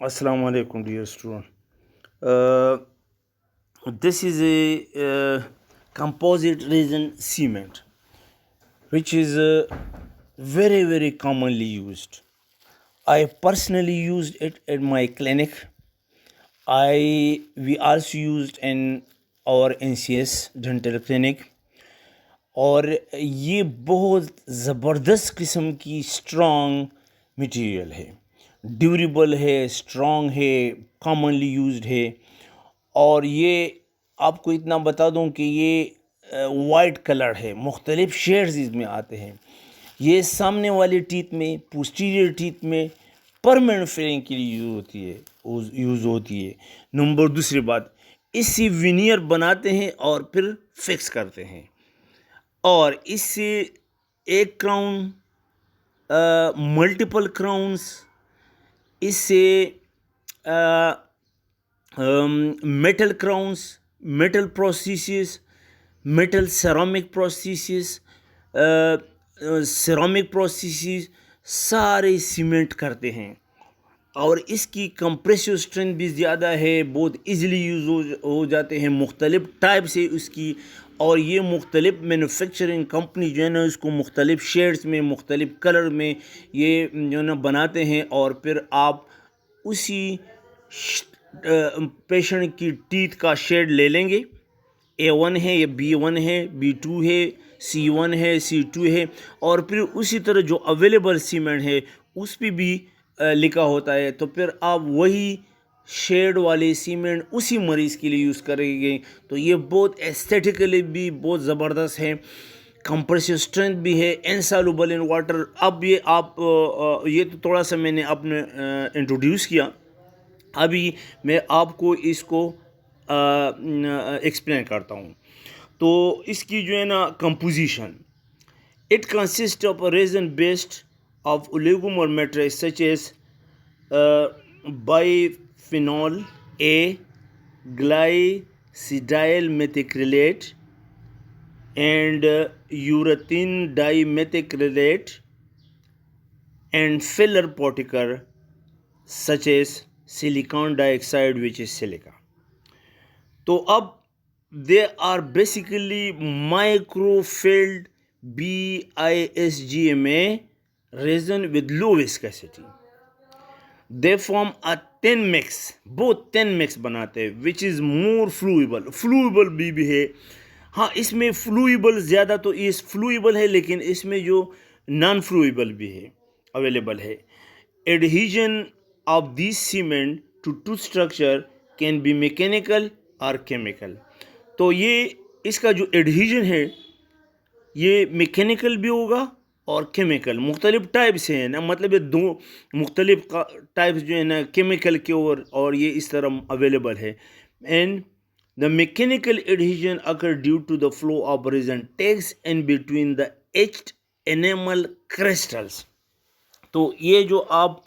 Assalamu alaikum, dear student. Uh, this is a composite resin cement, which is very commonly used. I personally used it at my clinic. We also used in our NCS dental clinic. और ये बहुत ज़बरदस्त किस्म की strong material है, durable है, strong है, commonly used है। और ये आपको इतना बता दूं कि ये वाइट कलर है, मुख्तलिफ शेड्स इसमें आते हैं। ये सामने वाले टीथ में, पोस्टीरियर टीथ में परमानेंट फिलिंग के लिए यूज़ होती है। नंबर दूसरी बात, इससे विनियर बनाते हैं और फिर फिक्स करते हैं। और इससे एक क्राउन, मल्टीपल क्राउन्स, इससे metal crowns, metal processes, metal ceramic processes सारे सीमेंट करते हैं। और इसकी कंप्रेसिव स्ट्रेंथ भी ज़्यादा है, बहुत इजीली यूज़ हो जाते हैं, मुख्तलिफ टाइप से उसकी। और ये मुख्तलिफ मैन्युफैक्चरिंग कंपनी जो है ना, इसको मुख्तलिफ शेड्स में, मुख्तलिफ कलर में ये जो है ना बनाते हैं। और फिर आप उसी पेशेंट की टीथ का शेड ले लेंगे, A1 है या B1 है, B2 है, C1 है, C2 है। और फिर उसी तरह जो अवेलेबल सीमेंट है उस पर भी लिखा होता है, तो फिर आप वही शेड वाले सीमेंट उसी मरीज़ के लिए यूज़ करेंगे। तो ये बहुत एस्थेटिकली भी बहुत ज़बरदस्त है, कंप्रेसिव स्ट्रेंथ भी है, इनसॉल्युबल इन वाटर। अब ये आप ये तो थोड़ा सा मैंने अपने इंट्रोड्यूस किया, अभी मैं आपको इसको एक्सप्लेन करता हूँ। तो इसकी जो है ना composition, it consist of resin based of oligomer matrix such as biphenol A, glycidyl methacrylate, and urethane dimethacrylate, and filler particle such as silicon dioxide, which is silica. तो अब they are basically microfilled BISGMA resin with low viscosity. They form a thin mix, बहुत thin mix बनाते हैं, which is more fluidable. Fluidable भी है, हाँ इसमें fluidable ज़्यादा, तो इस fluidable है, लेकिन इसमें जो non fluidable भी है अवेलेबल है। Adhesion of this cement to tooth structure can be mechanical or chemical. तो ये इसका जो एडहीजन है ये मैकेनिकल भी होगा और केमिकल, मुख्तलिफ टाइप से है ना, मतलब ये दो मुख्तलिफ टाइप्स जो है ना केमिकल के और ये इस तरह अवेलेबल है। And the mechanical adhesion occur due to the flow of resin tags in between the etched enamel crystals. तो ये जो आप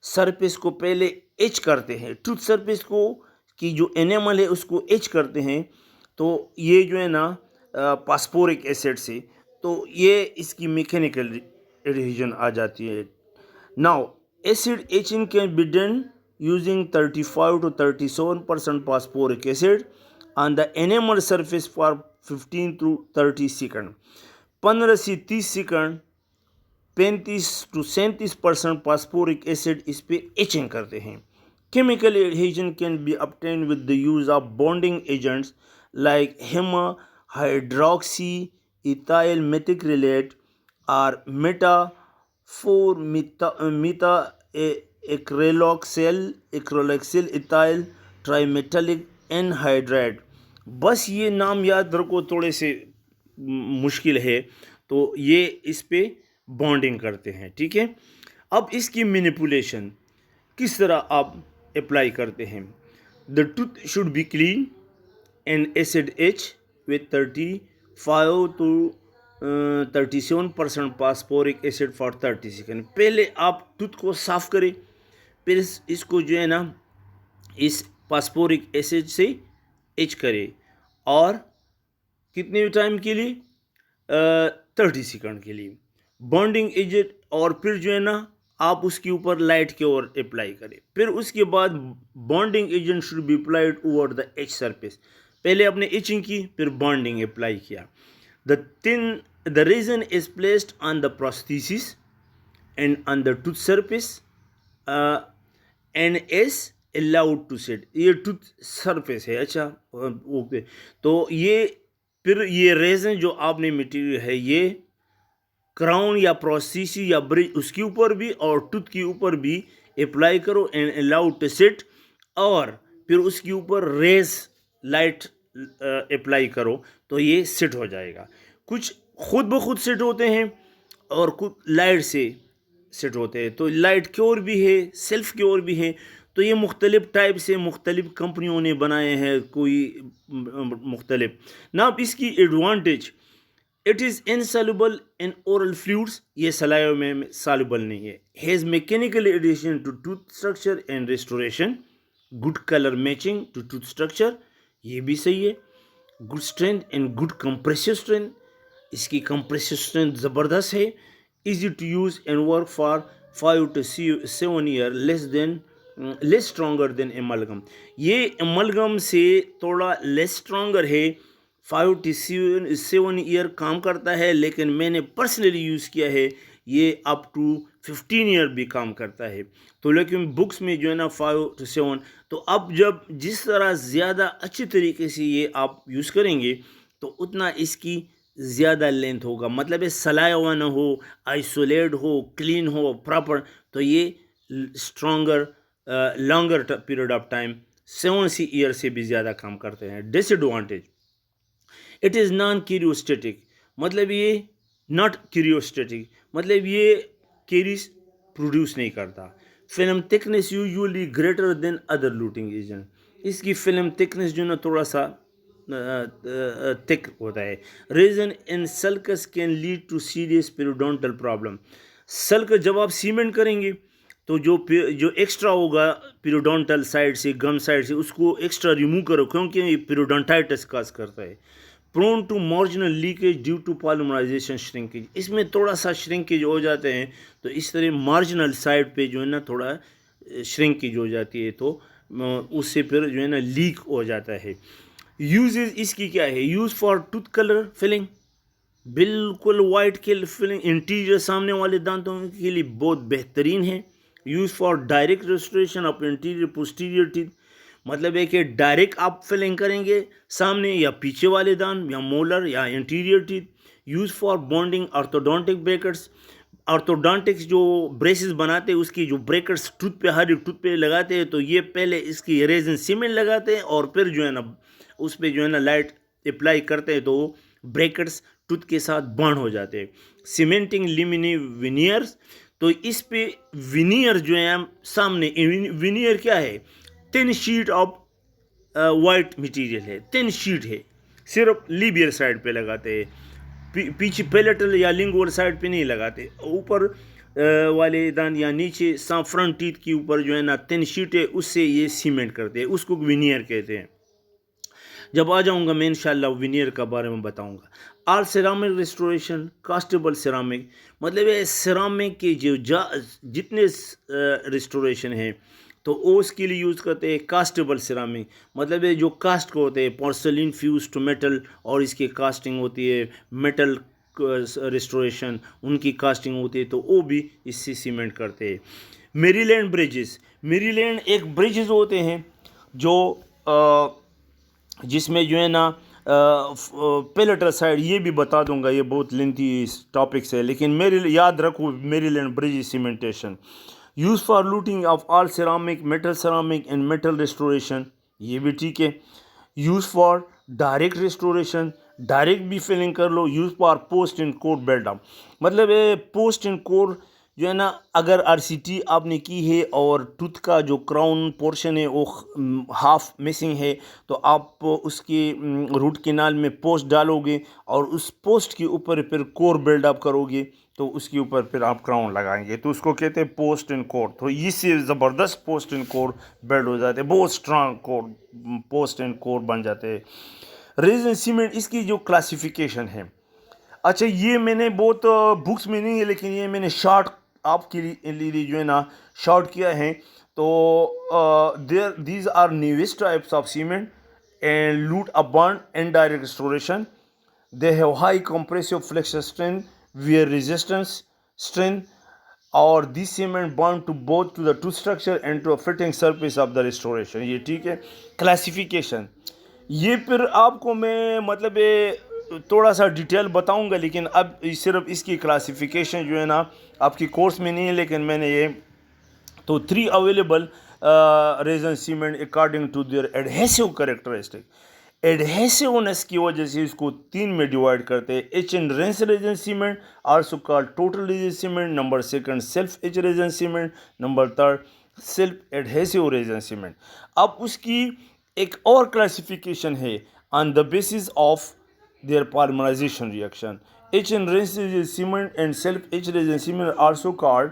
सरफेस को पहले एच करते हैं, टूथ सरफेस को की जो एनेमल है उसको एच करते हैं, तो ये जो है ना फास्फोरिक एसिड से, तो ये इसकी मैकेनिकल एडहीजन आ जाती है। Now acid etching can be done using 35 to 37% phosphoric acid on the enamel surface for 15 to 30 second. 15 से 30 सेकंड 35 to 37% फास्फोरिक एसिड इस पे एचिंग करते हैं। Chemical adhesion can be obtained with the use of bonding agents like hydroxyethyl methacrylate or acryloxyl ethyl trimetallic anhydride। बस ये नाम याद रखो, थोड़े से मुश्किल है, तो ये इस पे बॉन्डिंग करते हैं, ठीक है। अब इसकी मैनिपुलेशन किस तरह आप अप्लाई करते हैं। The tooth should be clean and acid H with 35 to 37% phosphoric acid for 30 second. पहले आप टूथ को साफ करें, फिर इसको जो है ना इस फास्फोरिक एसिड से एच करें, और कितने टाइम के लिए, 30 सेकंड के लिए बॉन्डिंग एजेंट। और फिर जो है ना आप उसके ऊपर लाइट की ओर अप्लाई करें। फिर उसके बाद bonding agent should be applied over the etch surface. पहले आपने इचिंग की, फिर बॉन्डिंग अप्लाई किया। The resin is placed on the prosthesis and on the tooth surface and is allowed to set. ये टूथ सरफेस है, अच्छा okay. तो ये फिर ये रेजन जो आपने मटेरियल है ये क्राउन या प्रोस्थेसिस या ब्रिज उसके ऊपर भी और टूथ के ऊपर भी अप्लाई करो एंड अलाउड टू सेट, और फिर उसके ऊपर रेज लाइट अप्लाई करो तो ये सेट हो जाएगा। कुछ खुद ब खुद सेट होते हैं और कुछ लाइट से सेट होते हैं। तो लाइट क्योर भी है, सेल्फ क्योर भी है। तो ये मुख्तलिफ टाइप से मुख्तलिफ कंपनियों ने बनाए हैं, कोई मुख्तलिफ ना। अब इसकी advantage, it is insoluble in oral fluids, ये सलाइवा में सॉल्युबल नहीं है। Has mechanical adhesion to tooth structure and restoration, good colour matching to tooth structure, ये भी सही है। Good strength and good compressive strength, इसकी कंप्रेसिव स्ट्रेंथ ज़बरदस्त है। Easy to use and work for 5 to 7 year, less stronger than amalgam. ये amalgam से थोड़ा लेस स्ट्रॉन्गर है, 5 to 7 ईयर काम करता है, लेकिन मैंने पर्सनली यूज़ किया है ये अप टू 15 ईयर भी काम करता है। तो लेकिन बुक्स में जो है ना 5 to 7। तो अब जब जिस तरह ज़्यादा अच्छी तरीके से ये आप यूज़ करेंगे तो उतना इसकी ज़्यादा लेंथ होगा, मतलब ये सलाइवा ना हो, आइसोलेट हो, क्लीन हो प्रॉपर, तो ये stronger longer period of time 7 year से भी ज़्यादा काम करते हैं। डिसएडवांटेज, इट इज़ नॉन क्यूरियोस्टेटिक, मतलब ये नॉट क्यूरियोस्टेटिक, मतलब ये कैरीज प्रोड्यूस नहीं करता। Film thickness usually greater than other luting agent, इसकी फिल्म थिकनेस जो ना थोड़ा सा थिक होता है। Resin in sulcus can lead to serious periodontal problem. सल्क जब आप सीमेंट करेंगे तो जो एक्स्ट्रा होगा पेरियोडोंटल साइड से, गम साइड से, उसको एक्स्ट्रा रिमूव करो, क्योंकि ये पेरियोडोंटाइटिस काज करता है। Prone to marginal leakage due to polymerisation shrinkage, इसमें थोड़ा सा श्रिंकेज हो जाते हैं, तो इस तरह मार्जिनल साइड पे जो है ना थोड़ा श्रिंकेज हो जाती है, तो उससे फिर जो है ना लीक हो जाता है। यूजेज इसकी क्या है, use for tooth colour filling, बिल्कुल वाइट के फिलिंग इंटीरियर सामने वाले दांतों के लिए बहुत बेहतरीन है। Use for direct restoration of interior posterior teeth, मतलब है कि डायरेक्ट आप फिलिंग करेंगे सामने या पीछे वाले दांत या मोलर या interior teeth. Use for bonding orthodontic breakers, orthodontics जो ब्रेसेस बनाते हैं उसकी जो ब्रेकर्स टूथ पे, हर टूथ पे लगाते हैं, तो ये पहले इसकी रेजिन सीमेंट लगाते हैं और फिर जो है ना उस पर जो है ना लाइट अप्लाई करते हैं, तो ब्रेकर्स टूथ के साथ बॉन्ड हो जाते हैं। सीमेंटिंग लिमिनी विनियर्स, तो इस पे विनियर जो है सामने, विनियर क्या है, thin sheet of white material है, थिन शीट है, सिर्फ लिबियर साइड पे लगाते हैं, पीछे पेलेटल या लिंगुअल साइड पे नहीं लगाते। ऊपर वाले दांत या नीचे फ्रंट टीथ के ऊपर जो है ना थिन शीट है, उससे ये सीमेंट करते हैं, उसको विनियर कहते हैं। जब आ जाऊंगा मैं इंशाल्लाह विनियर का बारे में बताऊंगा। आल सिरामिक रेस्टोरेशन, कास्टेबल सिरामिक, मतलब ये सिरामिक के जो जितने रेस्टोरेशन हैं तो वो उसके लिए यूज़ करते हैं कास्टेबल सिरामिक, मतलब ये जो कास्ट को होते हैं, पोर्सलिन फ्यूज टू मेटल, और इसकी कास्टिंग होती है मेटल रेस्टोरेशन, उनकी कास्टिंग होती है, तो वो भी इससे सीमेंट करते हैं। मेरीलैंड ब्रिजेस, मेरीलैंड एक ब्रिजेस होते हैं जो जिसमें जो है ना पेलेटल साइड, ये भी बता दूंगा, ये बहुत लेंथी टॉपिक्स है, लेकिन मेरे याद रखो Maryland bridge cementation. Use for luting of all ceramic, metal ceramic and metal restoration, ये भी ठीक है। Use for direct restoration, direct भी फिलिंग कर लो। Use for post and core buildup, मतलब पोस्ट एंड कोर जो है ना, अगर आरसीटी आपने की है और टूथ का जो क्राउन पोर्शन है वो हाफ मिसिंग है, तो आप उसके रूट केनाल में पोस्ट डालोगे और उस पोस्ट के ऊपर फिर कोर बिल्डअप करोगे, तो उसके ऊपर फिर आप क्राउन लगाएंगे, तो उसको कहते हैं पोस्ट एंड कोर। तो इससे ज़बरदस्त पोस्ट एंड कोर बिल्ड हो जाते हैं, बहुत strong core post and core बन जाते हैं। रेजिन सीमेंट, इसकी जो क्लासिफिकेशन है, अच्छा ये मैंने बहुत बुक्स में नहीं है, लेकिन ये मैंने शॉर्ट आपके लिए जो है ना शॉर्ट किया है। तो these are newest types of cement and lute a bond and direct restoration. They have high compressive flexure strength, wear resistance strength, or this cement bond to both to the tooth structure and to a fitting surface of the restoration. ये ठीक है। Classification, ये फिर आपको मैं मतलब ये थोड़ा सा डिटेल बताऊंगा, लेकिन अब सिर्फ इसकी क्लासिफिकेशन जो है ना आपकी कोर्स में नहीं है, लेकिन मैंने ये तो 3 available resin cement according to their adhesive characteristic. Adhesiveness की वजह से इसको 3 में डिवाइड करते हैं। Etch and rinse resin cement also called total resin cement, number second self etch resin cement, number third self adhesive resin cement. अब उसकी एक और क्लासिफिकेशन है on the basis of their polymerization reaction. H and Renz resin cement and self H resin cement are also called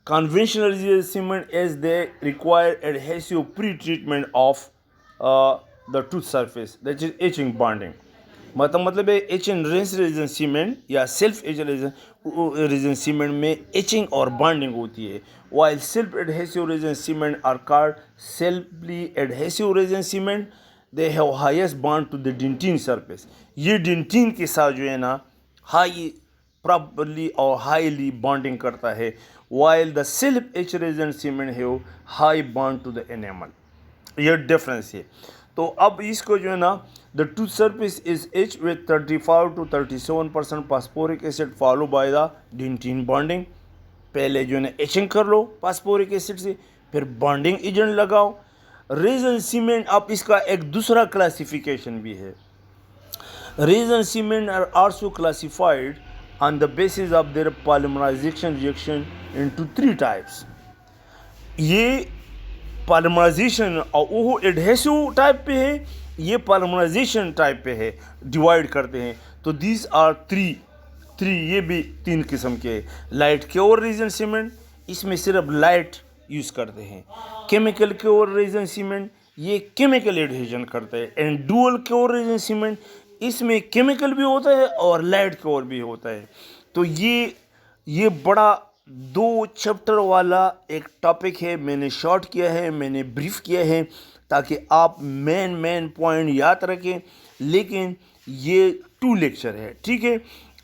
conventional resin cement as they require adhesive pre-treatment of the tooth surface, that is etching bonding. मतलब है etch and rinse resin cement या self etch resin cement में etching और bonding होती है, while self adhesive resin cement are called selfly adhesive resin cement. They have highest bond to the dentin surface. ये dentin के साथ जो है ना हाई प्रॉपरली और हाईली बॉन्डिंग करता है, while the self etch resin cement have high bond to the enamel. ये डिफरेंस है। तो अब इसको जो है ना the tooth surface is etch with 35 to 37% phosphoric acid follow by the dentin bonding. पहले जो है ना एचिंग कर लो फास्फोरिक एसिड से, फिर बॉन्डिंग एजेंट लगाओ। रेजन सीमेंट, अब इसका एक दूसरा क्लासिफिकेशन भी है। Resin cement are also classified on the basis of their polymerisation reaction into 3 types. ये पॉलीमराइजेशन और वो एडहेसिव टाइप पे है, ये पॉलीमराइजेशन टाइप पे है, डिवाइड करते हैं। तो दीज आर थ्री ये भी 3 किस्म के। लाइट क्योर रेजन सीमेंट, इसमें सिर्फ लाइट यूज़ करते हैं। केमिकल क्योर रेजन सीमेंट, ये केमिकल एडहेजन करते हैं। And dual cure resin cement, इसमें केमिकल भी होता है और लाइट क्योर भी होता है। तो ये बड़ा 2 चैप्टर वाला एक टॉपिक है। मैंने शॉर्ट किया है, मैंने ब्रीफ किया है ताकि आप मेन पॉइंट याद रखें, लेकिन ये 2 लेक्चर है, ठीक है।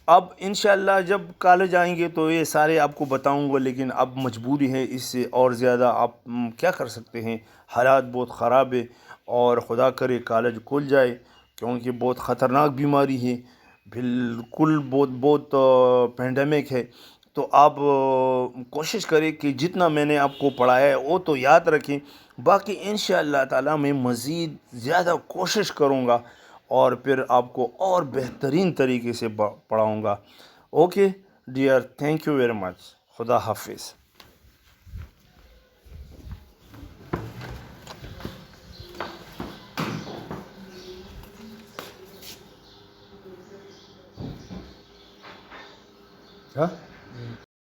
अब इंशाल्लाह जब कॉलेज आएंगे तो ये सारे आपको बताऊंगा, लेकिन अब मजबूरी है, इससे और ज़्यादा आप क्या कर सकते हैं। हालात बहुत ख़राब है और खुदा करे कॉलेज खुल जाए, क्योंकि बहुत ख़तरनाक बीमारी है, बिल्कुल बहुत पेंडेमिक है। तो आप कोशिश करें कि जितना मैंने आपको पढ़ाया है वो तो याद रखें। बाकी इंशाअल्लाह ताला मैं मज़ीद ज़्यादा कोशिश करूँगा और फिर आपको और बेहतरीन तरीके से पढ़ाऊँगा। Okay dear, thank you very much. खुदा हाफिज़। हाँ।